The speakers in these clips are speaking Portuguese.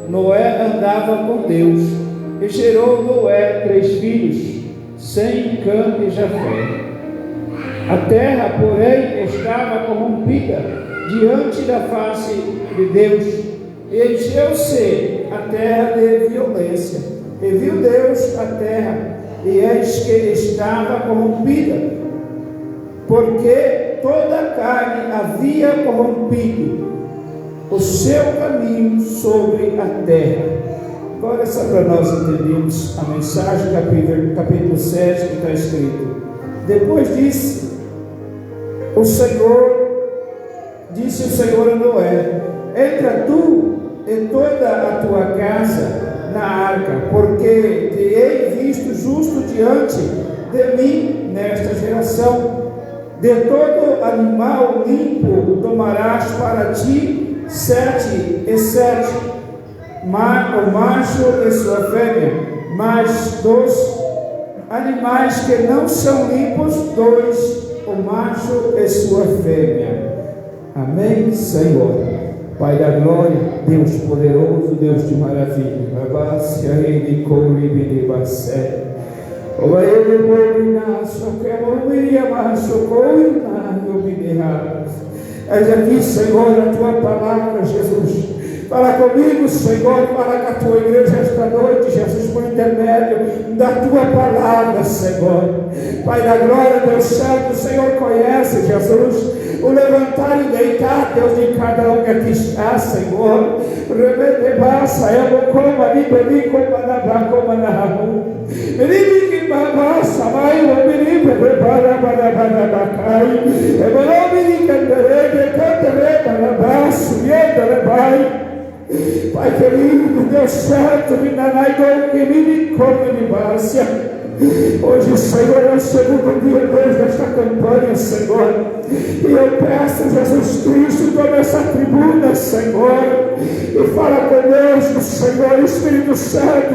Noé andava com Deus e gerou Noé 3 filhos, Sem, Cã e Jafé. A terra, porém, estava corrompida diante da face de Deus, e encheu-se a terra de violência. E viu Deus a terra, e eis que estava corrompida, porque toda a carne havia corrompido o seu caminho sobre a terra. Agora, só para nós entendermos a mensagem, capítulo 7, que está escrito: depois disse o Senhor a Noé: entra tu e toda a tua casa na arca, porque te hei visto justo diante de mim nesta geração. De todo animal limpo tomarás para ti 7 e 7, o macho e sua fêmea, mas dos animais que não são limpos, 2, o macho e sua fêmea. Amém, Senhor. Pai da glória, Deus poderoso, Deus de maravilha. Eis aqui, Senhor, a tua palavra, Jesus. Fala comigo, Senhor, fala com a tua igreja esta noite, Jesus, por intermédio da tua palavra, Senhor. Pai da glória, Deus santo, o Senhor conhece, Jesus, o levantar e deitar, Deus, de cada um que aqui está, Senhor. Rebebasa, eu como ali, beli, como na barra, como na rua. Beli, que babasa, vai, o beli, prepara, para bacai. E beli, que cantarei, para baixo, e vai. Pai querido, Deus santo, me danai, que me come, me básia. Hoje, Senhor, é o segundo dia, Deus, desta campanha, Senhor. E eu peço, Jesus Cristo, toma essa tribuna, Senhor, e fala conosco, Senhor, Espírito Santo,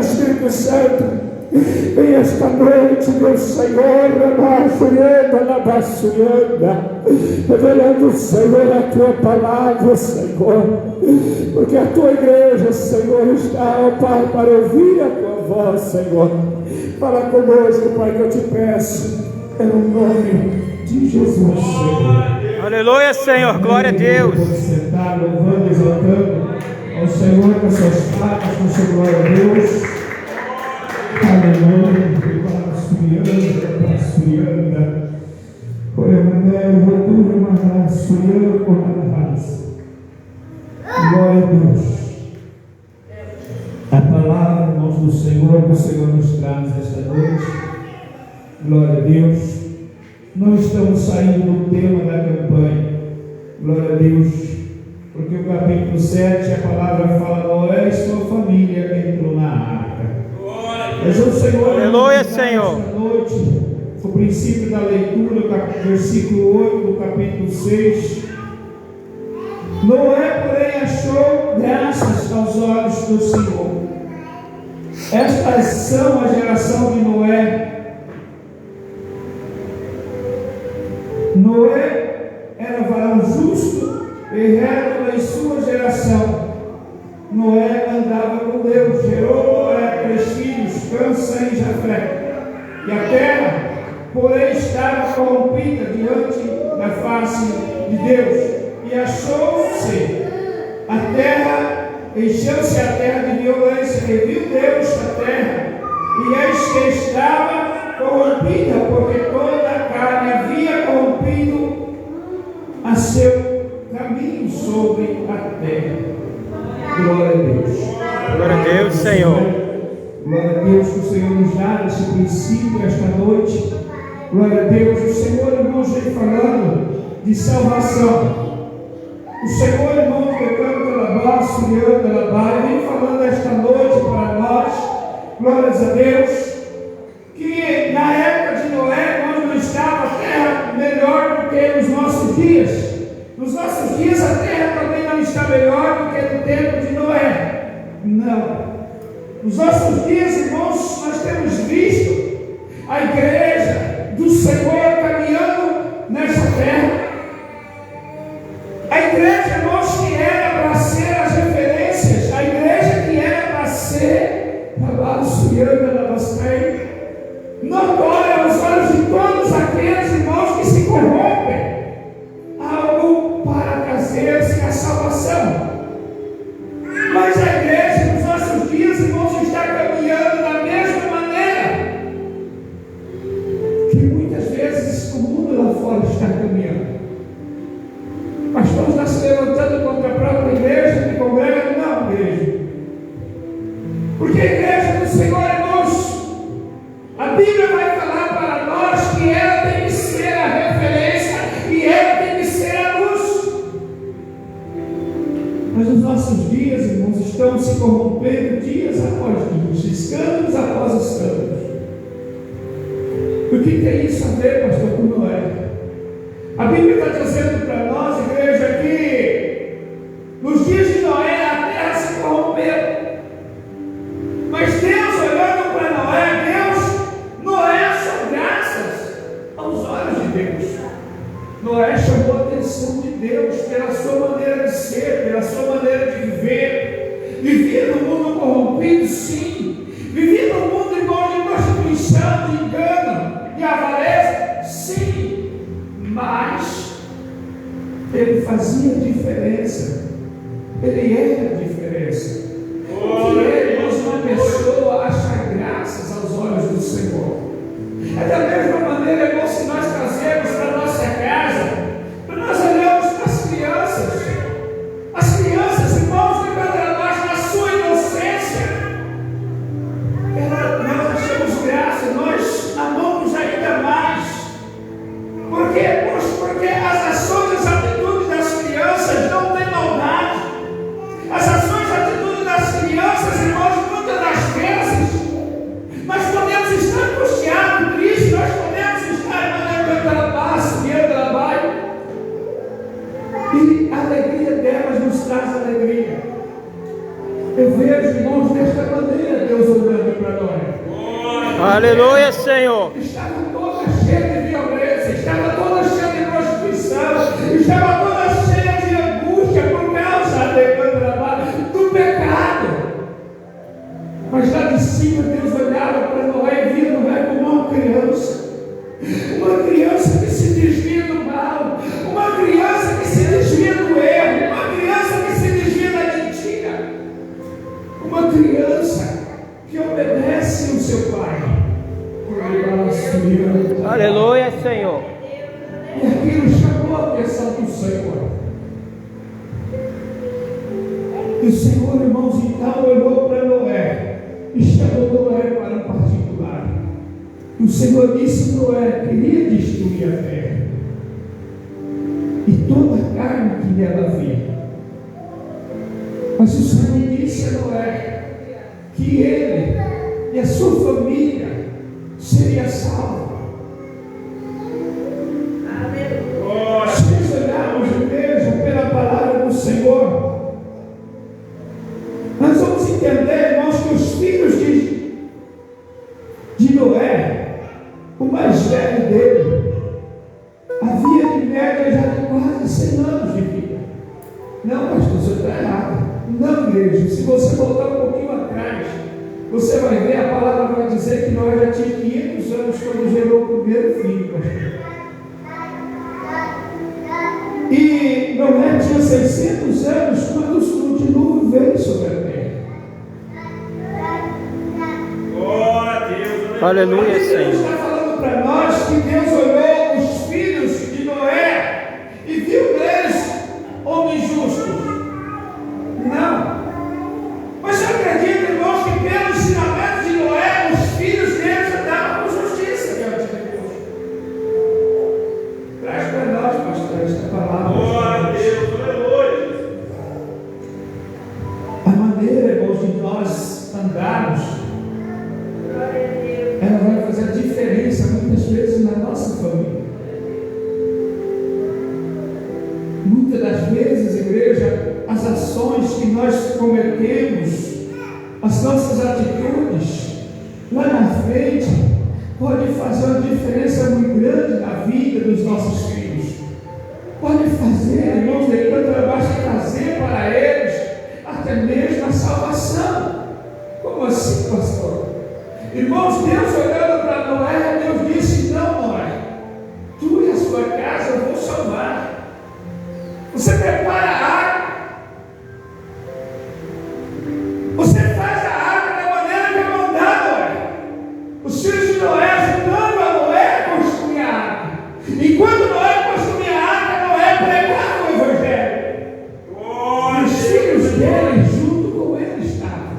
vem esta noite, meu Senhor, revelando, Senhor, a tua palavra, Senhor, porque a tua igreja, Senhor, está, ó Pai, para ouvir a tua voz, Senhor. Fala conosco, Pai, que eu te peço, em nome de Jesus, Senhor. Aleluia, Senhor, glória a Deus. Sentar, louvando, exaltando ao Senhor com suas patas, com sua glória a Deus. Aleluia, glória a Deus. A palavra, irmãos, do Senhor, que o Senhor nos traz esta noite. Glória a Deus. Não estamos saindo do tema da campanha. Glória a Deus. Porque o capítulo 7, a palavra fala: Noé e sua família entrou na arca. Mas o Senhor, aleluia, Senhor, esta noite, o princípio da leitura, versículo 8 do capítulo 6. Noé, porém, achou graças aos olhos do Senhor. Estas são a geração de Noé. Noé era varão justo e reto em sua geração. Noé andava com Deus, gerou Noé 3 filhos, Cã, Sem e Jafé. E a terra, porém, estava corrompida diante da face de Deus. E achou-se a terra, encheu-se a terra de violência, e viu Deus a terra, e eis que estava corrompida, porque toda a carne havia corrompido a seu caminho sobre a terra. Glória a Deus. Glória a Deus, Senhor. Glória a Deus, que o Senhor nos dá esse princípio esta noite. Glória a Deus, o Senhor, irmãos, vem falando de salvação. O Senhor, irmão, que canta alabaço, anda alabai, vem falando esta noite para nós, glórias a Deus, que na época de Noé, quando não estava a terra melhor do que nos nossos dias. Nos nossos dias a terra também não está melhor do que no tempo de Noé. Não. Nos nossos dias, irmãos, nós temos visto a igreja do Senhor caminhando nessa terra. A igreja, irmãos, que era para ser as referências, notória aos olhos de todos aqueles irmãos que se corrompem, algo para trazer-se a salvação. Mas a igreja nos nossos dias, irmãos, está caminhando da mesma maneira que muitas vezes o mundo lá fora está caminhando. Pastor está se levantando contra a própria igreja, que congrega, não, igreja. Porque a igreja do Senhor, irmãos, a Bíblia vai falar para nós que ela tem que ser a referência e ela tem que ser a luz. Mas os nossos dias, irmãos, estão se corrompendo dias após dias, escândalos após escândalos. O que tem isso a ver, pastor, com Noé? A Bíblia está dizendo para nós, igreja, que nos dias de Noé a terra se corrompeu. Mas Deus, olhando para Noé são graças aos olhos de Deus. Noé chamou a atenção de Deus pela sua maneira de ser, pela sua maneira de viver. Vivia num mundo corrompido, sim. Vivia num mundo, irmão, de prostituição, de engano, de avareza, sim. Mas ele fazia diferença. Ele era a diferença. Porque ele, uma pessoa, acha graças aos olhos do Senhor. É da mesma maneira, irmão, se nós trazemos para a nossa casa, para nós olharmos para as crianças. As crianças, irmãos, de Petrobras, na sua inocência, nós achamos graça, nós amamos ainda mais. Por quê? Porque as ações, as atitudes das crianças não têm maldade. As ações, as atitudes das crianças, irmãos, muitas das vezes, nós podemos estar angustiados, tristes, nós podemos estar pela paz, pela baia, e a alegria delas nos traz alegria. Eu vejo, irmãos, desta maneira, Deus olhando para nós. Aleluia, Senhor. Estava toda cheia de violência, estava toda cheia de prostituição, estava toda cheia de angústia por causa do pecado. Mas lá de cima Deus olhava para Noé e via Noé como uma criança que se desvia do mal, uma criança que se desvia do erro, uma criança que se desvia da mentira, uma criança que obedece ao seu pai. Aleluia, Senhor. E aquilo chamou a atenção do Senhor. E o Senhor, irmãos, então olhou para Noé e chamou Noé para um particular. E o Senhor disse: Noé queria destruir a terra e toda a carne que nela havia. Mas o Senhor disse a Noé que ele e a sua família seria salvo. Se nós olharmos, igreja, pela palavra do Senhor, nós vamos entender, irmãos, que os filhos de Noé, o mais velho dele, havia de média já de quase 100 anos de vida. Não, pastor, você está errado. Não, igreja, se você voltar um pouquinho atrás, você vai ver, a palavra vai dizer que Noé já tinha 500 anos quando gerou o primeiro filho, pastor. E Noé tinha 600 anos quando o dilúvio veio sobre a terra. Glória a Deus. Aleluia, Deus Senhor. está falando para nós que Deus olhou os filhos de Noé e viu neles homens justos. Não. Mas eu acredito, irmãos, que pelo ensinamento de Noé, os filhos deles andavam com justiça diante de Deus. Traz para nós, pastor, esta palavra. Glória a Deus, aleluia. A maneira, irmãos, de nós andarmos, ela vai fazer a diferença muitas vezes na nossa família. Muitas das vezes, igreja, as ações que nós cometemos, as nossas atitudes, lá na frente, pode fazer uma diferença muito grande na vida dos nossos filhos. Pode fazer, irmãos, depois abaixo, trazer para eles até mesmo a salvação. Como assim, pastor? Irmãos, Deus olhando para Noé, Deus disse: não, Noé, tu e a sua casa eu vou salvar. Você prepara a água. Você faz a água da maneira que eu mandar, Noé. Os filhos de Noé ajudando a Noé a construir a água. E quando Noé construía a água, Noé pregava o Evangelho. E os filhos dele junto com ele estavam.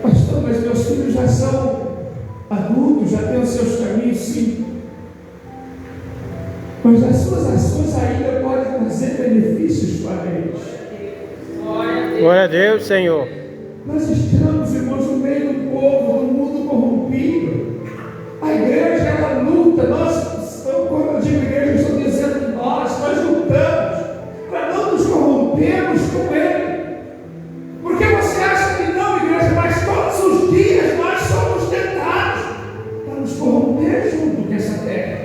Pastor, mas meus filhos já são adultos, já têm os seus caminhos, sim. Mas as suas ações ainda podem trazer benefícios para eles. Glória a Deus, Senhor. Nós estamos, irmãos, no meio do povo, do mundo corrompido. A igreja, ela luta. Nós, quando eu digo igreja, eu estou dizendo nós lutamos para não nos corrompermos com ele. Porque você acha que não, igreja, mas todos os dias nós somos tentados para nos corromper junto com essa terra.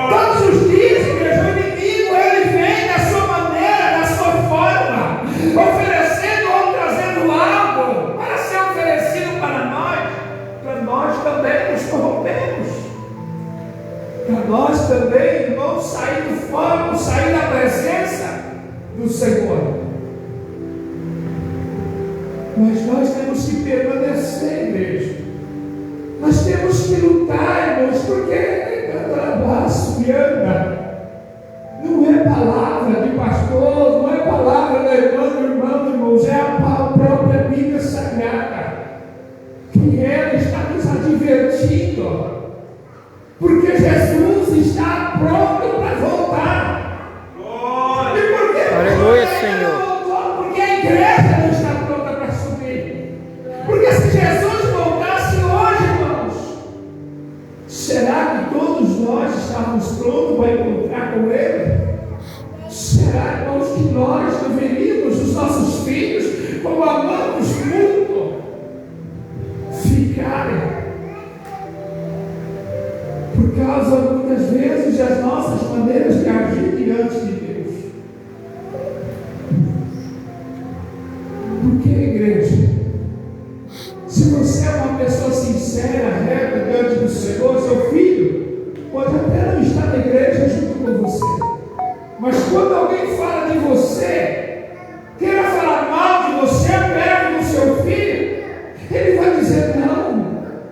Todos os dias, igreja, o inimigo, ele vem da sua maneira, da sua forma, oferecendo ou trazendo algo para ser oferecido para nós também nos corrompemos. Para nós também, irmãos, sair do foco, sair da presença do Senhor. Mas nós temos que permanecer, igreja. Nós temos que lutar, irmãos, porque não é palavra de pastor, não é palavra da irmã, do irmão, irmãos, é a própria Bíblia Sagrada, que ela está nos advertindo, porque Jesus está pronto para voltar. E por que Aleluia, ele Senhor. não voltou? Porque a igreja não está pronta para subir. Porque se Jesus voltasse hoje, irmãos, será que todos nós estávamos prontos para encontrar com Ele? Será, irmãos, que nós deveríamos, os nossos filhos, como amamos muito, ficarem por causa, muitas vezes, das nossas maneiras de agir diante de Deus? Por que, igreja? Se você é uma pessoa sincera, reta diante do Senhor, seu filho pode até não estar na igreja junto com você, mas quando alguém fala de você, queira falar mal de você perto do seu filho, ele vai dizer: não,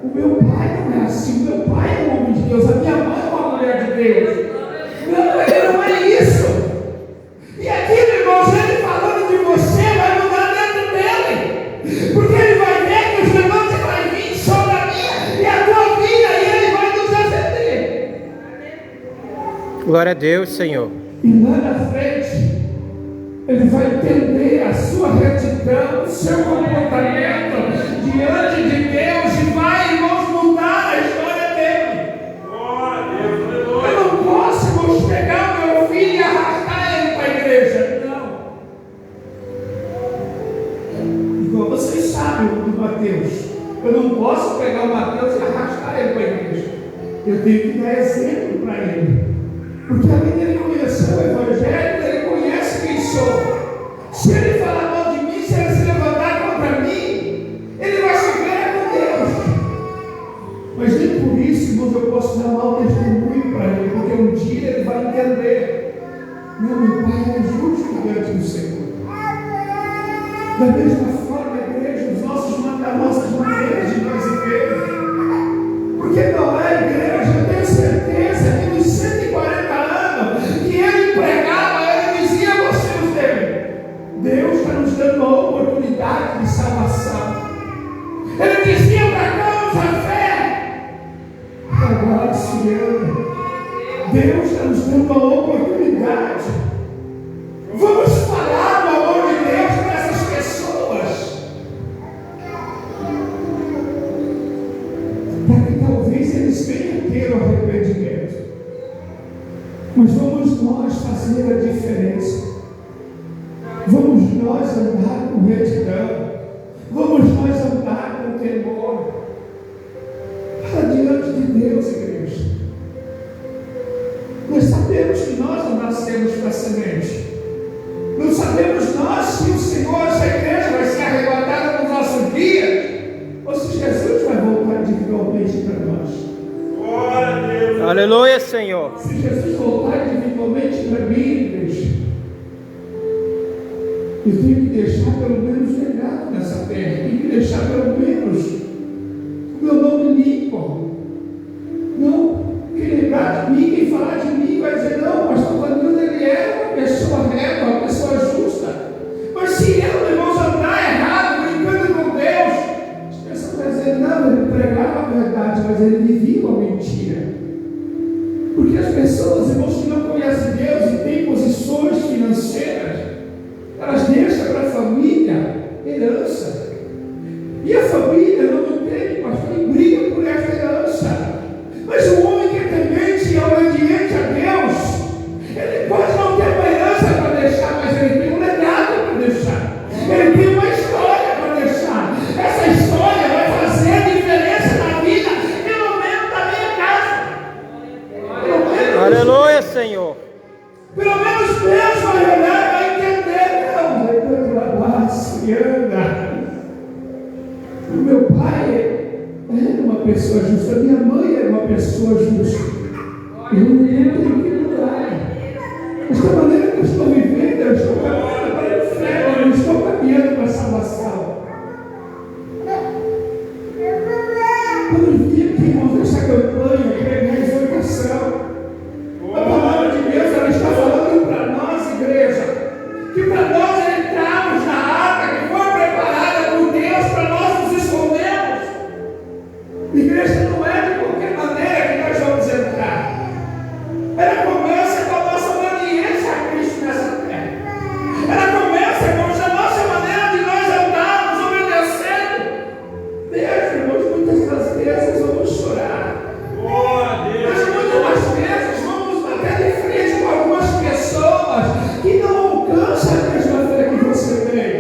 o meu pai não é assim, o meu pai é um homem de Deus, a minha mãe é uma mulher de Deus. Não, ele não é isso. E aquilo, irmãos, ele falando de você vai mudar dentro dele, porque ele vai ver que os levantes vai vir sobre a minha e a tua vida, e ele vai nos defender. Glória a Deus, Senhor. E lá na frente, ele vai entender a sua retidão, o seu comportamento diante de Deus, e vai, irmãos, mudar a história dele. Eu não posso, irmãos, pegar o meu filho e arrastar ele para a igreja. Não. Igual vocês sabem do Mateus. Eu não posso pegar o Mateus e arrastar ele para a igreja. Eu tenho que dar exemplo para ele. Porque além dele conhecer o Evangelho, ele conhece quem sou. Se ele falar mal de mim, se ele se levantar contra mim, ele vai se ver com Deus. Mas nem por isso, irmãos, eu posso dar mau testemunho para ele, porque um dia ele vai entender: meu pai é justo diante do Senhor. Da mesma forma, igreja, as nossas maneiras de nós vivermos. Porque não é, igreja, eu tenho certeza que nos 140 anos que ele pregava, ele dizia aos filhos dele: Deus está nos dando uma oportunidade de salvação. Ele dizia para todos a fé. Agora se ama. Deus está nos dando uma oportunidade. Vamos falar do amor de Deus para essas pessoas, para que talvez eles venham ter o arrependimento. Mas vamos nós fazer a diferença. Vamos nós andar com retidão. Vamos nós andar com temor para diante de Deus, igreja. Nós sabemos que nós não nascemos para semente. Não sabemos nós se o Senhor, se a igreja vai ser arrebatada nos nossos dias, Aleluia, Senhor. Se Jesus voltar individualmente para mim, igreja, eu tenho que deixar pelo menos legado nessa terra. Tenho que deixar pelo menos o meu nome limpo. Não, quem lembrar de mim, quem falar de mim, vai dizer: não, pastor Danilo, ele é uma pessoa reta, uma pessoa justa. Mas se ele, irmãos, andar errado, brincando com Deus, as pessoas vão dizer: não, ele pregava a verdade, mas ele vivia uma mentira. Porque as pessoas, irmãos, que não conhecem Deus e têm posições financeiras, elas deixam para a família herança. E a família não entende, pastor, e briga por essa herança. Mas o homem que é temente e obediente a Deus, ele pode não ter uma herança para deixar, mas ele tem um legado para deixar. Ele tem uma história para deixar. Essa história vai fazer diferença na vida, pelo menos da minha casa. Aleluia, Senhor. Pelo menos Deus vai olhar e vai entender. Não, vai pela base e anda. O meu pai era uma pessoa justa, minha mãe era uma pessoa justa. Eu não tenho que mudar. Esta maneira que eu estou vivendo, eu estou caminhando para o inferno, eu não estou caminhando para a salvação. Quando eu vi aqui, irmãos, essa campanha, pregar a exortação, a palavra de Deus, ela está falando para nós, igreja, que para nós entrarmos na arca que foi preparada por Deus para nós nos escondermos. Igreja, não é de qualquer maneira que nós vamos entrar. Ela começa com a nossa obediência a Cristo nessa terra. Ela começa com a nossa maneira de nós andarmos obedecendo. Deus, irmãos, muitas das vezes vamos chorar. Mas muitas das vezes vamos bater de frente com algumas pessoas que não alcançam a mesma fé que você tem.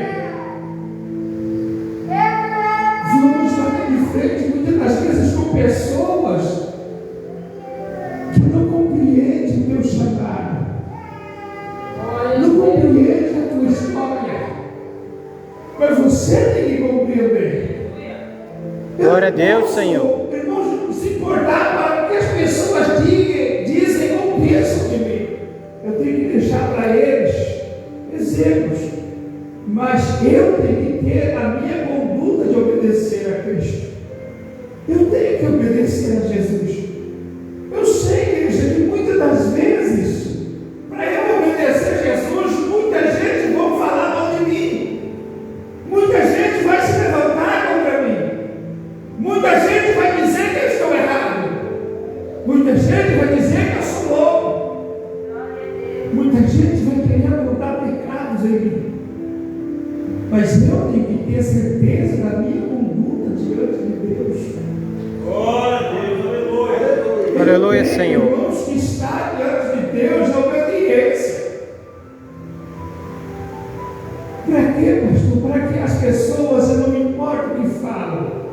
Vamos bater de frente muitas das vezes com pessoas que não compreendem o teu chamado, não compreendem a tua história, mas você tem que compreender. Glória a Deus, Senhor. Irmãos, não se importar para o que as pessoas dizem ou pensam de mim. Eu tenho que deixar para eles exemplos, mas eu tenho que ter a minha conduta de obedecer a Cristo. Eu tenho que obedecer a Jesus. Eu sei, igreja, que muitas das vezes, para eu obedecer a Jesus, muita gente vai falar mal de mim. Muita gente vai se levantar contra mim. Muita gente vai dizer que eu estou errado. Muita gente vai dizer que eu sou louco. Muita gente vai querer apontar pecados em mim. Mas eu tenho que ter certeza da minha conduta diante de Deus. Glória a Deus, aleluia. Aleluia, Senhor. Irmãos, que está diante de Deus é obediência. Para quê, pastor? Para que as pessoas, eu não me importo o que falam,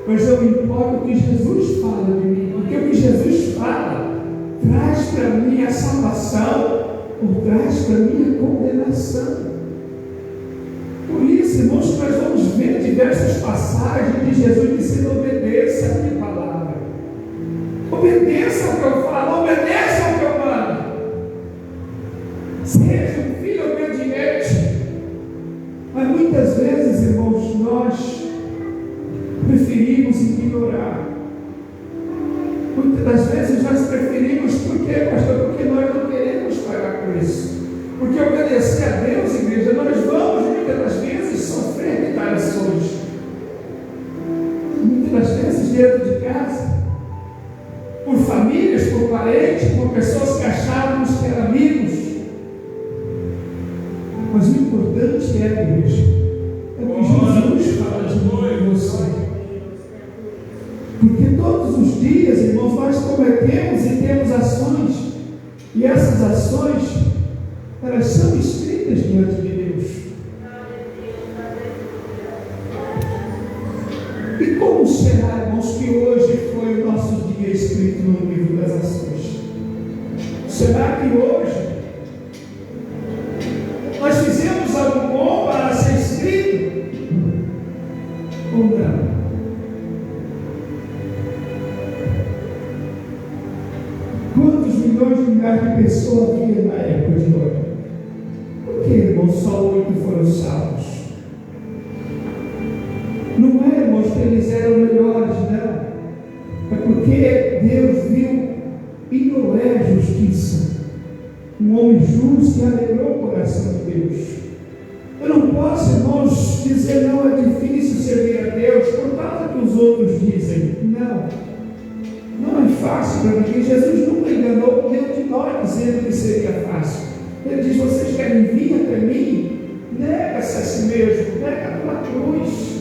mas eu me importo o que Jesus fala de mim. Porque o que Jesus fala traz para mim a salvação ou traz para mim a condenação. Por isso, irmãos, nós vamos ver diversas passagens de Jesus dizendo: obedeça a minha palavra. Obedeça ao que eu falo, obedeça ao que eu mando. Seja um filho obediente. Mas muitas vezes, irmãos, nós preferimos ignorar. Muitas das vezes nós preferimos, por quê, pastor? Porque nós não queremos pagar por isso. Porque obedecer a Deus, igreja, nós vamos muitas das vezes sofrer retaliações. Muitas das vezes dentro de casa, por famílias, por parentes, por pessoas que achávamos que eram amigos. Mas o importante é, igreja, é o que Jesus fala de mim e você. Porque todos os dias, irmãos, nós cometemos e temos ações, e essas ações, elas são escritas diante de Deus. E como será, irmãos, que hoje foi o nosso dia escrito no livro das ações? Será que hoje nós fizemos algo bom para ser escrito? Ou não? pessoa havia na época de Noé? Por que, irmãos, só 8 foram salvos? Não é, irmãos, que eles eram melhores, não. É porque Deus viu em Noé justiça. Um homem justo que alegrou o coração de Deus. Eu não posso, irmãos, dizer não é difícil servir a Deus por causa que os outros dizem. Não. Não é fácil para ninguém. Jesus nunca enganou nenhum de nós dizendo que seria fácil. Ele diz: vocês querem vir até mim? Nega-se a si mesmo, nega a tua cruz.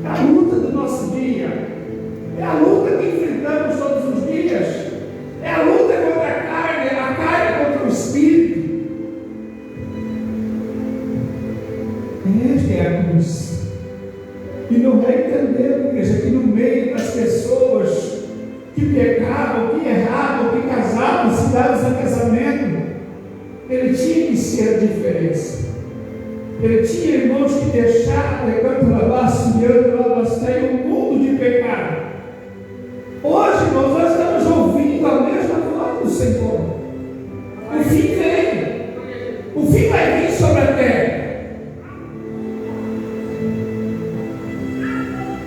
É a luta do nosso dia. É a luta que enfrentamos todos os dias. É a luta contra a carne contra o espírito. Esta é a cruz. E não vai entender, igreja, que no meio das pessoas que pecavam, que erravam, que casavam, cidades a casamento, ele tinha que ser a diferença. Ele tinha, irmãos, que deixar o mundo de pecado. Hoje, irmãos, nós estamos ouvindo a mesma voz do Senhor. O fim vem. O fim vai vir sobre a terra.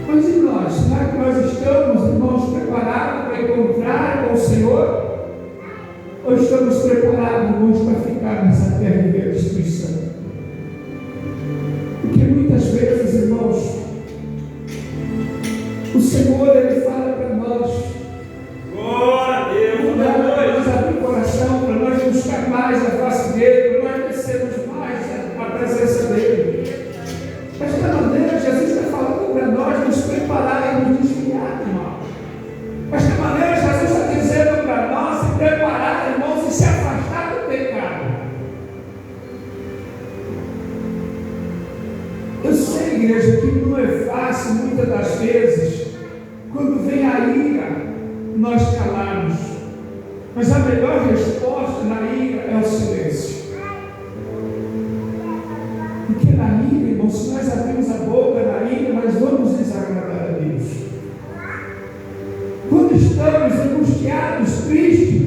Mas e nós? Será que nós estamos, irmãos, preparados para encontrar com o Senhor? Ou estamos preparados, irmãos, para ficar nessa terra e ver a destruição? Porque muitas vezes, irmãos, o Senhor, Ele fala para nós, glória a Deus, para nós abrir o coração, para nós buscar mais a face dEle, para nós descermos mais a presença dEle. Desta maneira, Jesus está falando para nós nos preparar e nos desviar, irmão. Desta maneira, Jesus está dizendo para nós se preparar, irmãos, e se afastar do pecado. Eu sei, igreja, que não é fácil, muitas das vezes, quando vem a ira, nós calamos. Mas a melhor resposta na ira é o silêncio. Porque na ira, irmão, se nós abrimos a boca na ira, nós vamos desagradar a Deus. Quando estamos angustiados, tristes,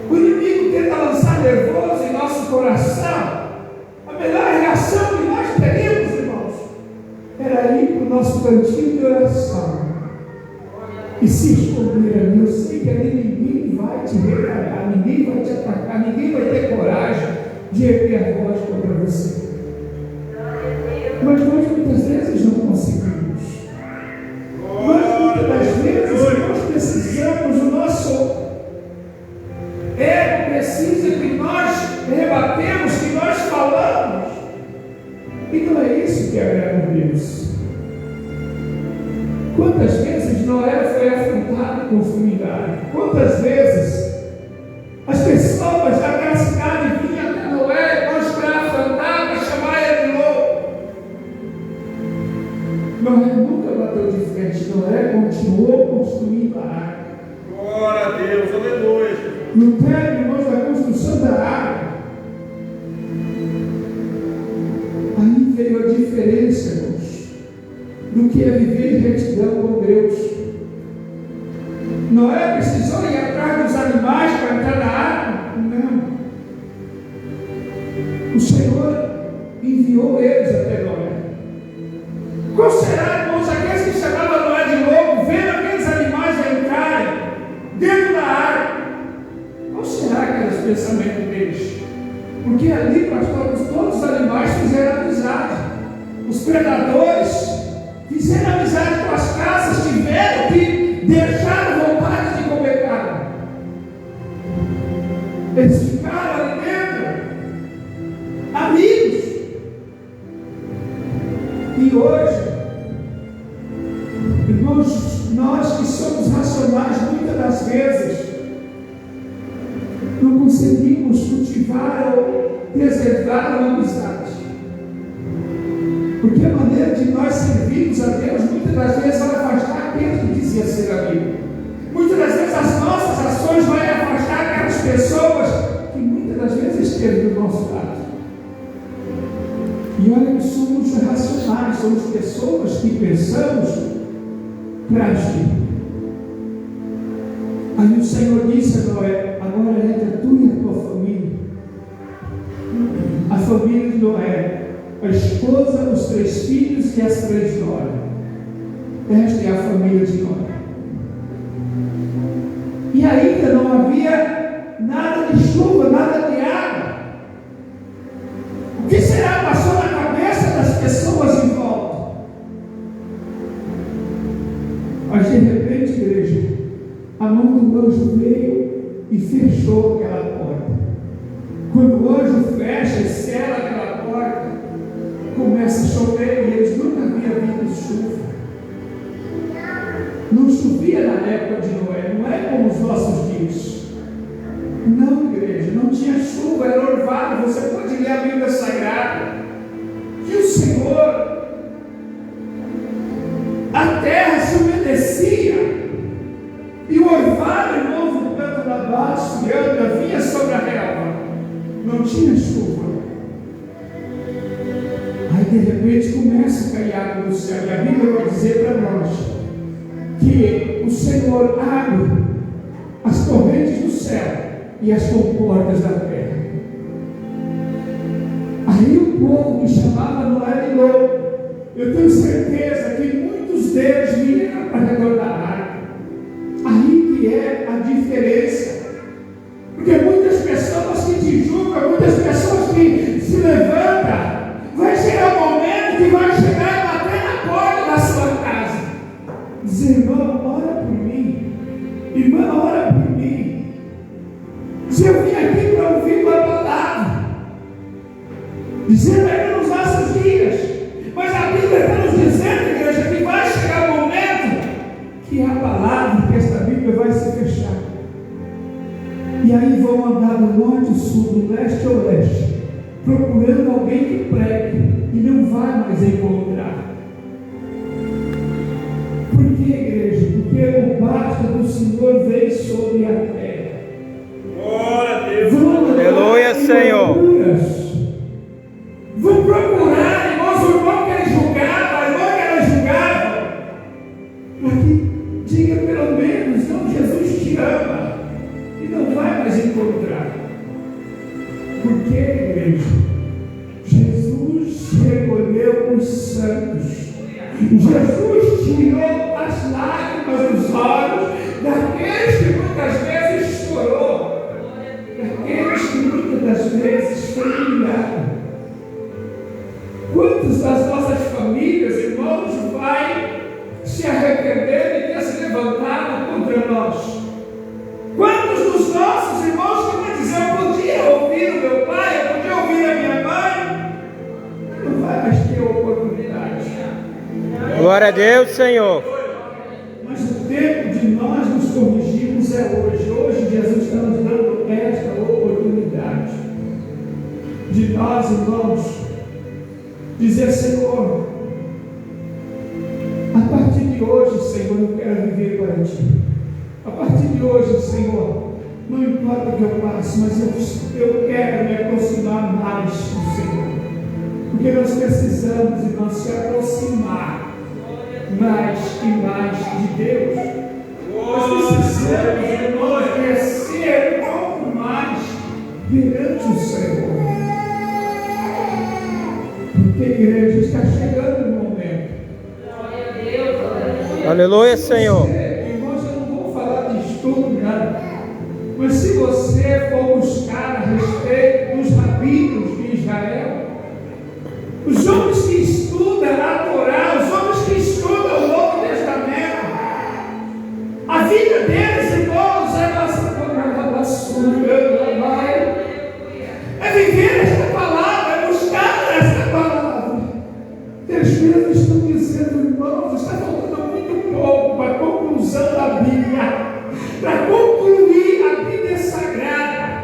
o inimigo tenta lançar nervoso em nosso coração. A melhor reação que nós teríamos, irmãos, era ir para o nosso cantinho de oração e se esconder ali. Eu sei que ali ninguém vai te retalhar, ninguém vai te atacar, ninguém vai ter coragem de erguer a voz contra você. Mas nós muitas vezes não conseguimos. Nós muitas das vezes nós precisamos, o nosso ego precisa que nós rebatemos, que nós falamos. E não é isso que agrada a Deus. Quantas vezes Noé foi afrontado com sumidade? Quantas vezes as pessoas daquela cidade vinham até Noé, nós para afrontar, para chamar ele de louco? Noé nunca bateu de frente. Noé continuou construindo a arca. glória a Deus, aleluia. No término, irmãos, da construção da arca, aí veio a diferença, irmãos, do que é viver em retidão com Deus. Noé precisou ir atrás dos animais para entrar na arca? Não. O Senhor enviou eles até Noé. Qual será, irmãos, aqueles que chamavam Noé de louco, vendo aqueles animais entrarem dentro da arca? Qual será aqueles pensamentos deles? Porque ali, pastor, todos os animais fizeram amizade. Os predadores fizeram amizade com as casas, tiveram que deixar vontade de comer carne. Eles ficaram ali dentro, amigos. E hoje, irmãos, nós que somos racionais, muitas das vezes, não conseguimos cultivar ou preservar uma amizade. Porque a maneira de nós servirmos a Deus, muitas das vezes, vai afastar aquele que dizia ser amigo. Muitas das vezes, as nossas ações vão afastar aquelas pessoas que muitas das vezes esteve do nosso lado. E olha que somos racionais, somos pessoas que pensamos para agir. Aí o Senhor disse a Noé: agora entra tu e a tua família. A família de Noé, a esposa, os 3 filhos e as 3 noras. Esta é a família de Noé. E ainda não havia nada de chuva, nada de água. O que será passou na cabeça das pessoas em volta? Mas de repente, igreja, a mão do anjo veio e fechou aquela porta. Quando o anjo fecha e sela aquela porta, começa a chover, e eles nunca haviam visto chuva. Não chovia na época de Noé, não é como os nossos dias. Não, igreja, não tinha chuva, era orvalho. Você pode ler a Bíblia Sagrada, que o Senhor, a terra se umedecia, e o orvalho novo tanto da baixo e anda vinha sobre a relva. Não tinha chuva. Aí de repente começa a cair água do céu, e a Bíblia vai dizer para nós que o Senhor abre as torrentes do céu e as comportas da terra. Aí o povo que chamava Noé de louco, eu tenho certeza que muitos deles vieram para redor da arca. Aí que é a diferença. Porque muitas pessoas que te julgam, muitas pessoas que se levantam, vai chegar um momento que vai chegar e bater na porta da sua casa. Dizer: irmão, ora por mim. Irmã, ora por mim. Se eu vim aqui para ouvir uma palavra, dizendo ainda nos nossos dias, mas a Bíblia está nos dizendo, igreja, que vai chegar um momento que a palavra, que esta Bíblia vai se fechar. E aí vão andar do norte ao sul, do leste ao oeste, procurando alguém que pregue, e não vai mais encontrar. Por que, igreja? Porque o bástico do Senhor veio sobre a terra. Glória a Deus. Aleluia, Senhor. Vão procurar, irmãos, o irmão que ele julgava, a irmã que ela julgava, para que diga pelo menos: não, Jesus te ama, e não vai mais encontrar. Por que, igreja? Jesus recolheu os santos. Jesus tirou as lágrimas dos olhos daqueles que muitas vezes chorou, daqueles que muitas das vezes foi humilhado. Quantos das nossas famílias, irmãos, vai se arrepender de ter se levantado contra nós? Quantos dos nossos irmãos que vão dizer: eu podia ouvir o meu pai, eu podia ouvir a minha mãe? Não vai mais ter oportunidade. Glória a Deus, Senhor. Mas o tempo de nós nos corrigirmos é hoje. Hoje Jesus está nos dando esta oportunidade de nós, irmãos, dizer: Senhor, a partir de hoje, Senhor, eu quero viver para Ti. A partir de hoje, Senhor, não importa o que eu passe, mas eu quero me aproximar mais do Senhor. Porque nós precisamos, irmãos, se aproximar mais e mais de Deus. Nós precisamos, irmãos, crescer um pouco mais perante o Senhor. Porque a igreja está chegando no momento. Aleluia, Senhor. Irmãos, eu não vou falar de estudo, nada. Mas se você for buscar a respeito dos rabinos de Israel, os homens que estudam a Torá, os homens que estudam o Novo Testamento, a vida deles, irmãos, é viver esta palavra, é buscar esta palavra. E às vezes estão dizendo: irmãos, está faltando muito pouco para a conclusão da Bíblia, para concluir a Bíblia Sagrada.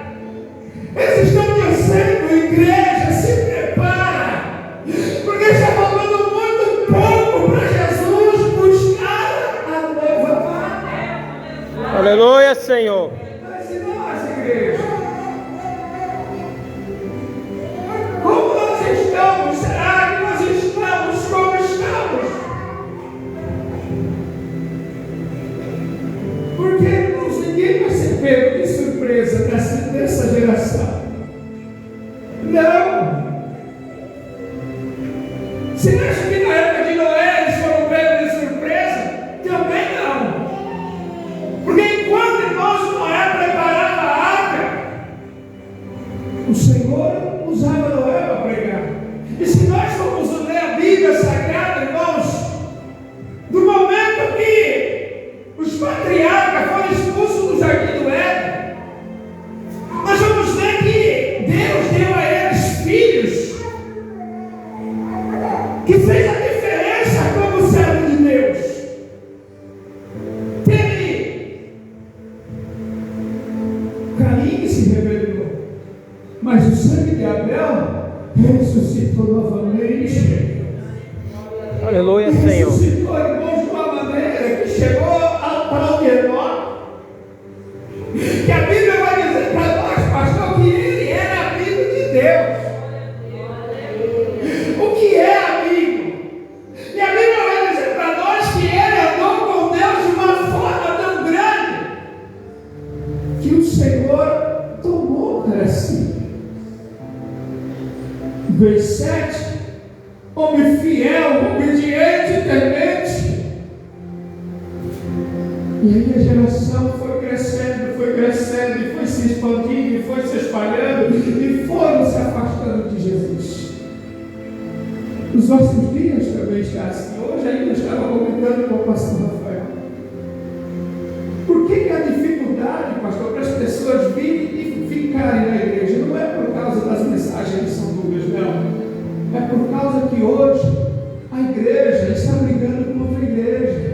Eles estão dizendo: igreja, se prepara, porque está faltando muito pouco para Jesus buscar a nova pátria. Aleluia, Senhor. Mas e nós, igreja? Como nós estamos? Será que nós estamos como estamos? Porque, irmãos, ninguém Não. Você acha que na época de Noé eles foram pegos de surpresa? Também não. Porque enquanto, irmãos, Noé preparava a arca, o Senhor usava Noé para pregar. E se nós formos ler a Bíblia Sagrada, irmãos, do momento que os patriarcas foram expulsos do jardim do Éden, nós vamos ver que Deus deu a eles filhos que fez a diferença como servo de Deus. Teve Caim que se rebelou, mas o sangue de Abel ressuscitou novamente. Aleluia, Senhor. Ressuscitou, irmãos, de uma maneira que chegou para o menor, que a Bíblia vai dizer para nós, pastor, que ele era amigo de Deus. O que é amigo? E a Bíblia vai dizer para nós que ele andou com Deus de uma forma tão grande que o Senhor tomou para si. Versículo 7: homem fiel, obediente, temente. E aí a geração foi crescendo, e foi se expandindo, e foi se espalhando, e foram se afastando de Jesus. Os nossos dias também está assim. Hoje ainda estava comentando com o pastor Rafael. Por que a dificuldade, pastor, para as pessoas virem e ficarem na igreja? Não é por causa das mensagens que são duras, não. É por causa que hoje a igreja está brigando com outra igreja.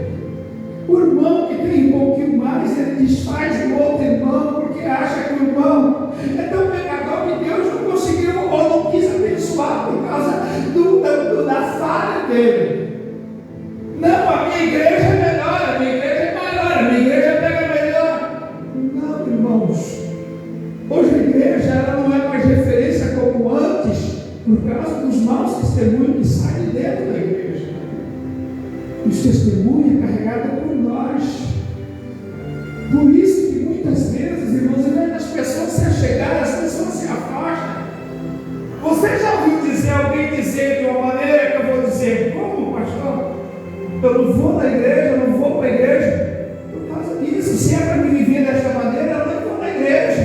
O irmão que tem um pouquinho mais, ele desfaz do outro irmão, porque acha que o irmão é tão pecador que Deus não conseguiu ou não quis abençoar por causa da falha dele. Não, a minha igreja é melhor, a minha igreja é maior, a minha igreja pega melhor. Não, irmãos. Hoje a igreja ela não é mais referência como antes, por causa dos maus testemunhos que saem de dentro da igreja. Os testemunhos é carregado por nós. Por isso que muitas vezes, irmãos, ao invés das pessoas se achegarem, as pessoas se afastam. Você já ouviu alguém dizer de uma maneira que eu vou dizer: como, pastor? Eu não vou na igreja, eu não vou para a igreja. Por causa disso, se é para me viver desta maneira, eu não vou na igreja.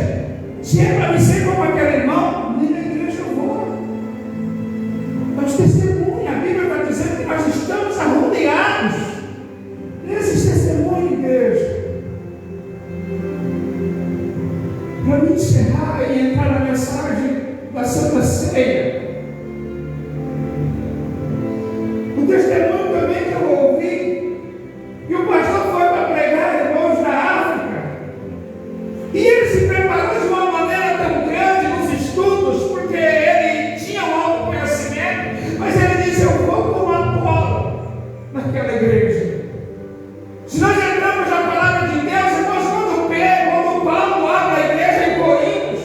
Se é para me ser como aquele irmão, nem na igreja eu vou. Nós testemunhos, a Bíblia está dizendo que nós estamos arrodeados nesses testemunhos, igreja. Para me encerrar e entrar na mensagem da Santa Ceia, o testemunho também que eu ouvi, que o pastor foi para pregar irmãos da África, e ele se preparou de uma maneira tão grande nos estudos, porque ele tinha um autoconhecimento, mas ele disse: eu vou como Apolo naquela igreja. Se nós entramos na palavra de Deus, irmãos, quando Paulo abre a igreja em Corinto,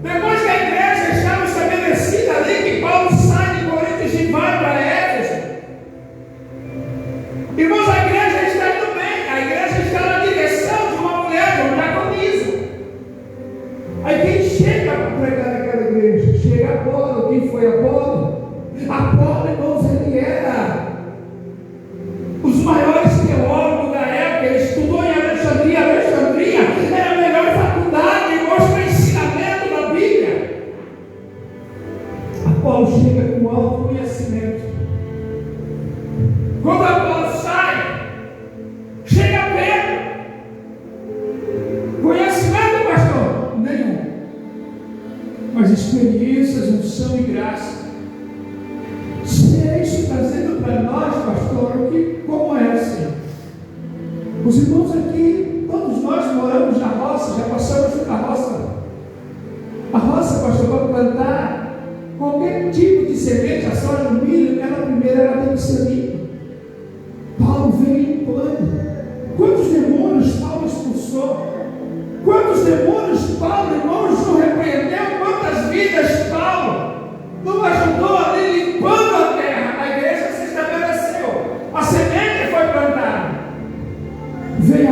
depois que a igreja estava estabelecida ali, que Paulo sai de Corinto e vai para Éfeso, irmãos, a igreja está indo bem, a igreja está na direção de uma mulher, de uma diaconisa. Aí quem chega para pregar naquela igreja? Chega Apolo. Quem foi Apolo? Apolo, irmãos, ele era os maiores teólogos da época, ele estudou em Alexandria. Alexandria era a melhor faculdade, irmãos, para ensinamento da Bíblia. Apolo chega com autoconhecimento. Quando Apolo sai, chega Pedro. Conhecimento, pastor? Nenhum. Mas experiências, unção e graça. Se é isso trazendo para nós, pastor, que como é assim? Os irmãos aqui, todos nós moramos na roça, já passamos pela roça. A roça, pastor, para plantar qualquer tipo de semente, a soja, o milho, ela primeiro ela tem que ser limpa. Paulo veio limpando. Quantos demônios Paulo expulsou? Quantos demônios Paulo, irmãos, não repreendeu? Quantas vidas Paulo não ajudou ali limpando a terra? A igreja se estabeleceu, a semente foi plantada. Veio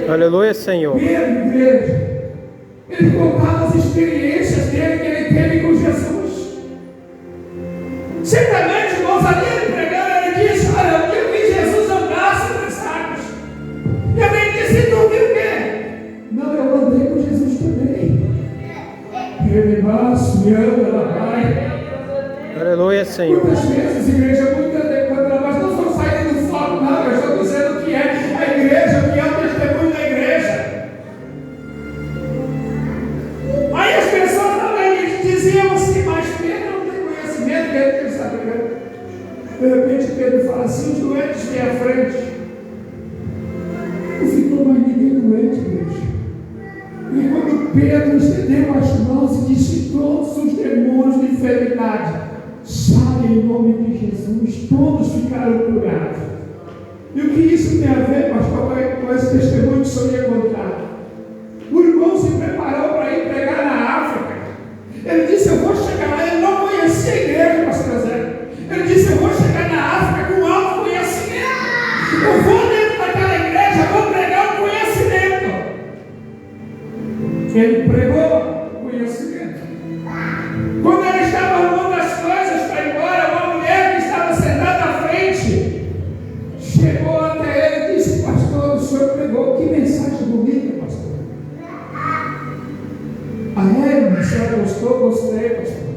Aleluia, Senhor. Pedro, igreja, ele contava as experiências dele que ele teve com Jesus. Certamente, irmãos, ali ele pregando, ele disse: olha, um dia eu vi Jesus andar sobre as águas. E alguém disse: tu viu o quê? Não, eu andei com Jesus também. Ele baixo, me anda, ela vai. Aleluia, Senhor. Muitas vezes, igreja, mas não estou saindo do foco, não. Eu estou dizendo que é a igreja, que é o testemunho da igreja. Aí as pessoas também diziam assim: mas Pedro não tem conhecimento, que ele está pregando. De repente Pedro fala assim: os doentes vêm à frente. Não ficou mais ninguém doente, igreja. E quando Pedro estendeu as mãos e disse: todos os demônios de enfermidade saem em nome de Jesus, todos ficaram curados. E o que isso tem a ver, pastor, com esse testemunho que o senhor ia contar? O irmão se preparou para ir pregar na África. Ele disse: eu vou chegar lá. Ele não conhecia a igreja, pastor Zé. Ele disse: eu vou chegar na África com alto conhecimento. Eu vou dentro daquela igreja, vou pregar o conhecimento. Ele pregou conhecimento. Quando ele estava arrumando as coisas para ir embora, uma mulher que estava sentada à frente chegou até ele e disse: pastor, o senhor pregou, que mensagem bonita, pastor. A senhora gostou? Gostei, pastor.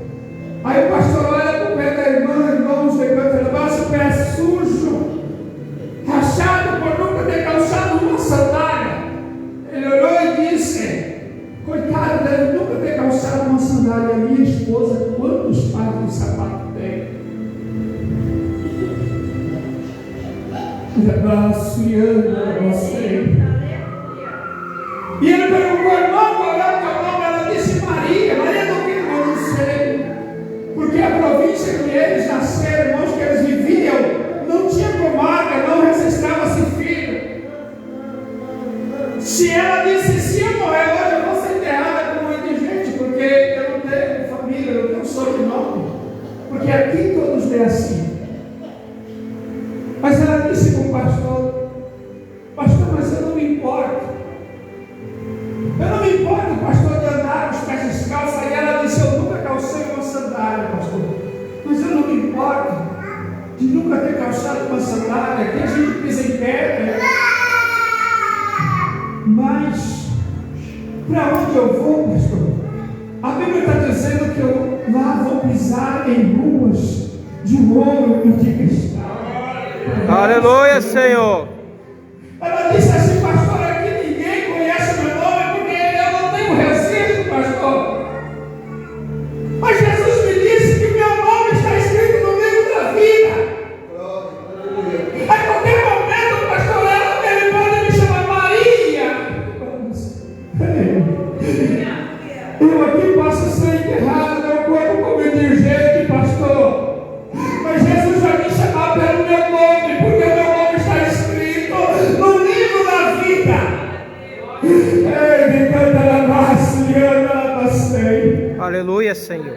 Aí o pastor olha para o pé da irmã, irmãos, levanta a base, o pé sujo, rachado por nunca ter calçado uma sandália. Ele olhou e disse: coitado dele nunca ter calçado uma sandália. Minha esposa, quantos pares de sapato tem? Abraço e anda você. E ele perguntou: irmão, qual é o teu nome? Ela disse: Maria. Maria do que? Eu não sei. Porque a província que eles nasceram, irmãos, que eles viviam, não tinha comarca, não registrava-se filho. Se ela disse: se eu morrer hoje, eu vou ser enterrada com muita gente, porque eu não tenho família, eu não tenho sobrenome. Porque aqui todos é assim. Mas ela disse para o pastor: pastor, mas eu não me importo. Eu não me importo, pastor, de andar os pés descalços. Aí ela disse: eu nunca calcei uma sandália, pastor. Mas eu não me importo de nunca ter calçado uma sandália. Aqui a gente pisa em pedra. Mas, para onde eu vou, pastor? A Bíblia está dizendo que eu lá vou pisar em ruas de ouro e de cristal. Aleluia, Senhor. Ela disse assim: pastor, aqui ninguém conhece meu nome, porque eu não tenho registro, pastor. Mas Jesus me disse que meu nome está escrito no livro da vida. A qualquer momento, pastor, ele pode me chamar Maria. Eu aqui posso ser enterrado, meu corpo como indigente, pastor. Mas Jesus vai me chamar pelo meu nome, porque o meu nome está escrito no livro da vida. Ei, me canta na massa, me anda na bastei. Aleluia, Senhor.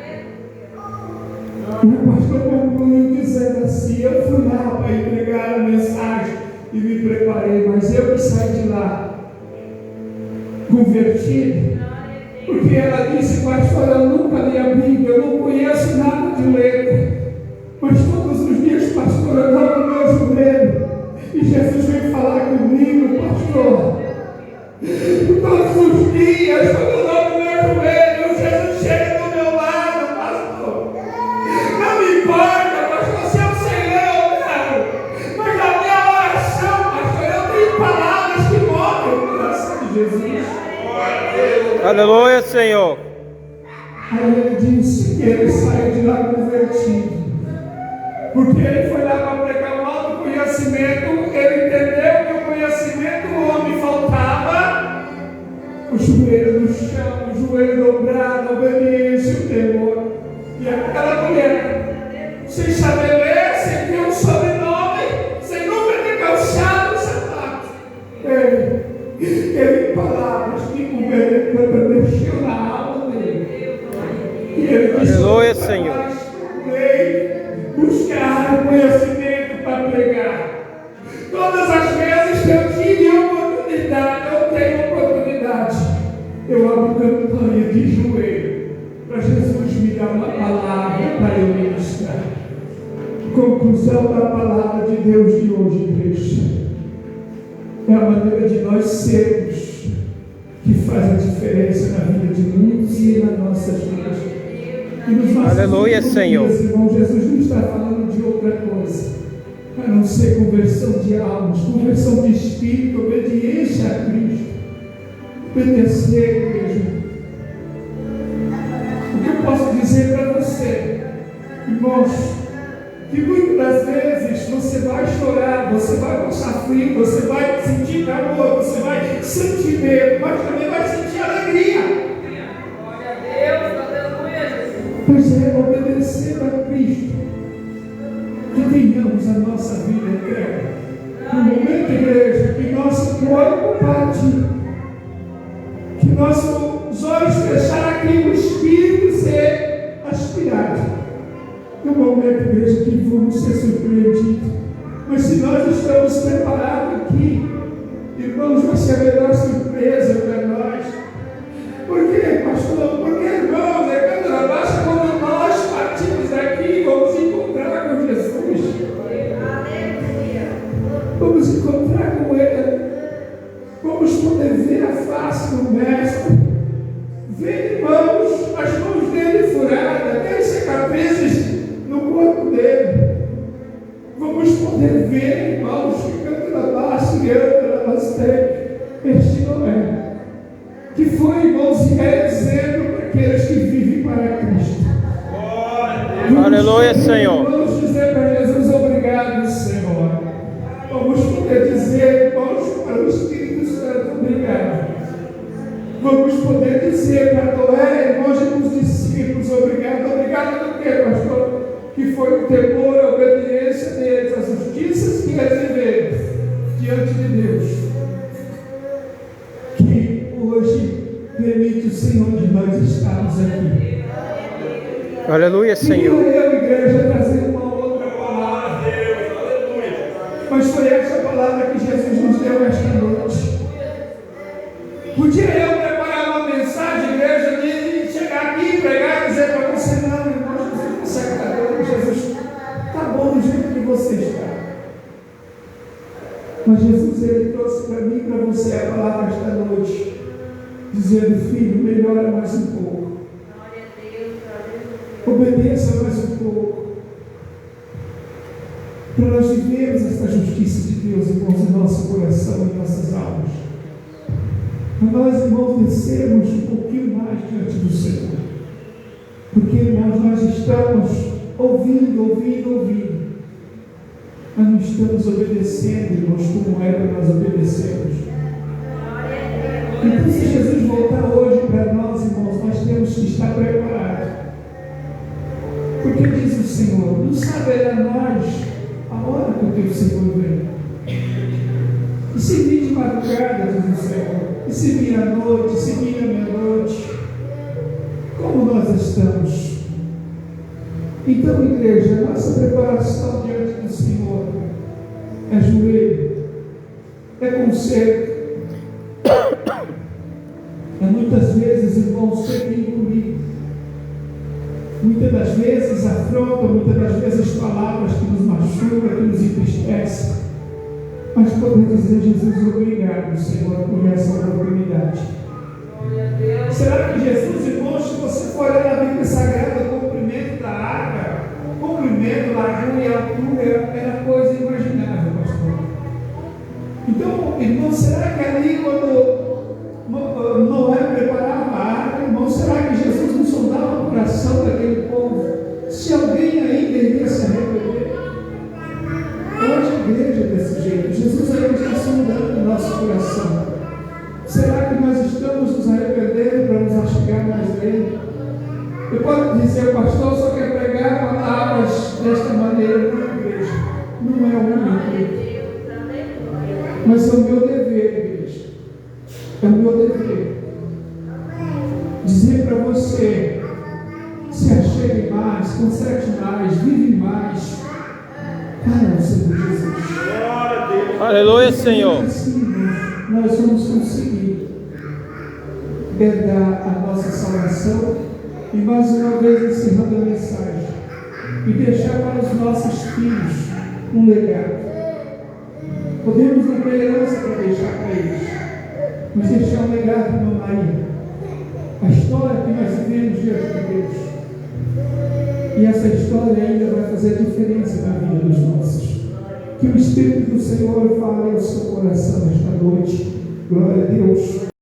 O pastor concluiu dizendo assim: eu fui lá para entregar a mensagem e me preparei, mas eu que saí de lá convertido, porque ela disse: pastor, eu nunca li a Bíblia, eu não conheço nada de letra, mas todos os dias, pastor, eu dava no meu joelho e Jesus veio falar comigo, pastor. Todos os dias, quando eu dava no meu joelho, Jesus chega do meu lado, pastor. Não me importa, pastor, se eu sei ler ou não, mas a minha oração, pastor, eu tenho palavras que movem o coração de Jesus. Aleluia, Senhor. Aí ele disse que ele saiu de lá convertido, porque ele foi lá para pregar o autoconhecimento. Ele entendeu que o conhecimento do homem faltava, o joelho no chão, o joelho dobrado, a obediência e o temor. E aquela mulher, sem saber ler, sem ter um sobrenome, sem nunca ter calçado o sapato, teve palavras que mexeu na alma dele. E ele disse: Aleluia, Senhor. Buscar conhecimento para pregar. Todas as vezes que eu tive a oportunidade, eu eu abro campanha de joelho para Jesus me dar uma palavra para eu ministrar. Conclusão da palavra de Deus de hoje, igreja, é a maneira de nós sermos que faz a diferença na vida de muitos e nas nossas vidas. E nos nossos Aleluia, Senhor. Irmão, Jesus não está falando de outra coisa, a não ser conversão de almas, conversão de espírito, obediência a Cristo. Obedecer, igreja. O que eu posso dizer para você, irmãos, que muitas das vezes você vai chorar, você vai passar frio, você vai sentir calor, você vai sentir medo, mas também vai sentir alegria. Glória a Deus, aleluia, Jesus. Pois é, obedecer a Cristo, que tenhamos a nossa vida eterna. No momento, igreja, que nosso corpo partir, que nossos olhos fechar aqui, o Espírito ser aspirado. No momento, igreja, que vamos ser surpreendidos. Mas se nós estamos preparados aqui, irmãos, vai ser a melhor surpresa para nós. Por quê, pastor? Porque, irmãos, quando baixa, quando nós partimos daqui, vamos encontrar com Jesus. Vamos encontrar com Ele. Vamos poder ver a face do Mestre. Ver, irmãos, as mãos dele furadas, ter cicatrizes no corpo dele. Vamos poder ver, irmãos, que canta na base, canta na base. Este não é. Que foi, irmãos, e é exemplo para aqueles que vivem para Cristo. Aleluia, Senhor. Vamos dizer para Jesus, obrigado, Senhor. Vamos poder dizer, irmãos, para o Espírito Santo, obrigado. Vamos poder dizer para Noé, irmãos, e para os discípulos, obrigado. Obrigado do quê, pastor? Que foi o temor, a obediência deles, a justiça que eles viveram diante de Deus. Que hoje permite o Senhor de nós estarmos aqui. Aleluia, Senhor. E eu, igreja, trazer uma outra palavra. Mas foi essa palavra que Jesus nos deu esta noite. Podia eu preparar uma mensagem, igreja, de chegar aqui, pregar e dizer para você, não, irmão, você consegue estar dando, Jesus, está bom do jeito que você está. Mas Jesus, Ele trouxe para mim e para você a palavra esta noite, dizendo, filho, melhora mais um pouco. Obedeça mais um pouco. Para nós vivermos esta justiça de Deus, irmãos, em nosso coração e em nossas almas. Para nós, irmãos, descermos um pouquinho mais diante do Senhor. Porque, irmãos, nós estamos ouvindo, mas não estamos obedecendo, irmãos, como é para nós obedecermos. Então, se Jesus voltar hoje para nós, irmãos, nós temos que estar preparados. Porque diz o Senhor, não saberá nós a hora que o teu Senhor vem. E se vir de madrugada, diz o Senhor, e se vir à noite, se vir à meia-noite, como nós estamos? Então, igreja, nossa preparação diante do Senhor é joelho, é conserto, é muitas vezes, irmãos, ser engolido. Muitas das vezes afronta, muitas das vezes palavras que nos machucam, que nos entristecem. Mas podemos dizer, Jesus, obrigado, Senhor, por essa oportunidade. Será que Jesus, irmãos, se você for olhar na Bíblia Sagrada, o comprimento da arca, o comprimento, largura e altura, era coisa imaginável, pastor? Então, irmão, será que ali, quando Noé preparava a arca, irmão, será que Jesus não sondava o coração daquele povo? Se alguém ainda iria se arrepender? Hoje a igreja é desse jeito. Jesus ainda está sondando o nosso coração. Será que nós estamos nos arrependendo para nos achegar mais dele? Eu posso dizer, o pastor só quer pregar palavras desta maneira, não, igreja. Não é o único. Mas é o meu dever, igreja. É o meu dever. Dizer para você, se achegue mais, conserte mais, vive mais. Para o Senhor Jesus. Aleluia, Senhor. Assim, nós vamos conseguir. herdar a nossa salvação e mais uma vez encerrando a mensagem e deixar para os nossos filhos um legado. Podemos não ter herança para deixar para eles, mas deixar um legado para a Maria. A história que nós vivemos diante de Deus. E essa história ainda vai fazer diferença na vida dos nossos. Que o Espírito do Senhor fale ao seu coração esta noite. Glória a Deus.